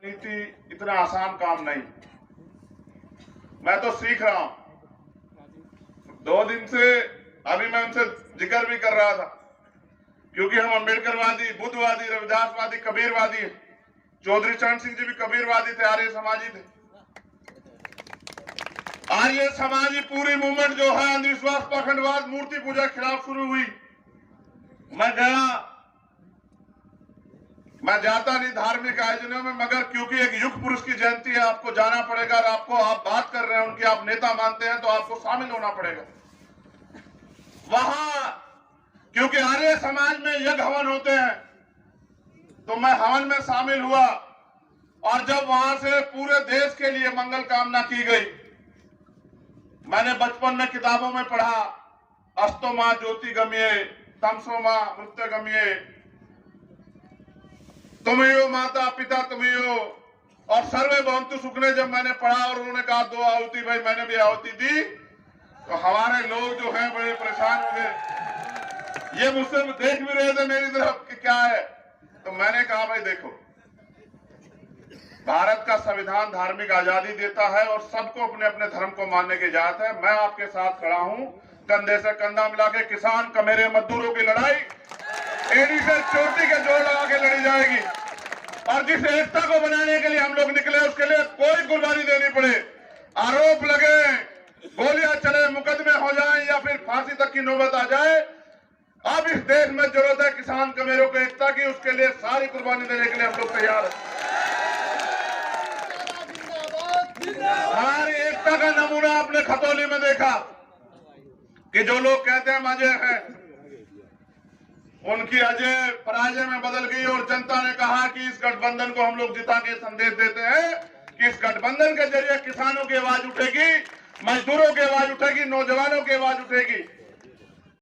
नीति इतना आसान काम नहीं। मैं तो सीख रहा हूं। 2 दिन से अभी मैं उनसे जिक्र भी कर रहा था, क्योंकि हम अम्बेडकरवादी, बुद्धवादी, रविदासवादी, कबीरवादी। चौधरी चरण सिंह जी भी कबीरवादी थे, आर्य समाजी थे। आर्य समाजी पूरी मूवमेंट जो है अंधविश्वास, पाखंडवाद, मूर्ति पूजा के खिलाफ शुरू हुई। मैं गया, मैं जाता नहीं धार्मिक आयोजनों में, मगर क्योंकि एक युग पुरुष की जयंती है, आपको जाना पड़ेगा। और आपको, आप बात कर रहे हैं उनकी, आप नेता मानते हैं, तो आपको शामिल होना पड़ेगा वहां। क्योंकि आर्य समाज में यज्ञ हवन होते हैं, तो मैं हवन में शामिल हुआ। और जब वहां से पूरे देश के लिए मंगल कामना की गई, मैंने बचपन में किताबों में पढ़ा, अस्तो मां ज्योति गम्ये, तमसो मां मृत्य गम्ये, तुम्हें हो माता पिता तुम्हें हो, और सर्वे भवन्तु सुखने जब मैंने पढ़ा और उन्होंने कहा 2 आहुति, भाई मैंने भी आहुति दी, तो हमारे लोग जो हैं बड़े परेशान हो गए। ये मुझसे देख भी रहे थे मेरी तरफ कि क्या है। तो मैंने कहा भाई देखो, भारत का संविधान धार्मिक आजादी देता है और सबको अपने अपने धर्म को मानने की इजाजत है। मैं आपके साथ खड़ा हूं, कंधे से कंधा मिला के किसान कमेरे मजदूरों की लड़ाई एड़ी से चोटी के जोड़ लगा के लड़ी जाएगी। और जिस एकता को बनाने के लिए हम लोग निकले, उसके लिए कोई कुर्बानी देनी पड़े, आरोप लगे, गोलियां चले, मुकदमे हो जाए या फिर फांसी तक की नौबत आ जाए, अब इस देश में जरूरत है किसान कमेरों को एकता की। उसके लिए सारी कुर्बानी देने के लिए हम लोग तैयार हैं। हमारी एकता का नमूना आपने खतौली में देखा कि जो लोग कहते हैं अजय है, उनकी अजय पराजय में बदल गई। और जनता ने कहा कि इस गठबंधन को हम लोग जिता के संदेश देते हैं कि इस गठबंधन के जरिए किसानों की आवाज उठेगी, मजदूरों की आवाज उठेगी, नौजवानों की आवाज उठेगी।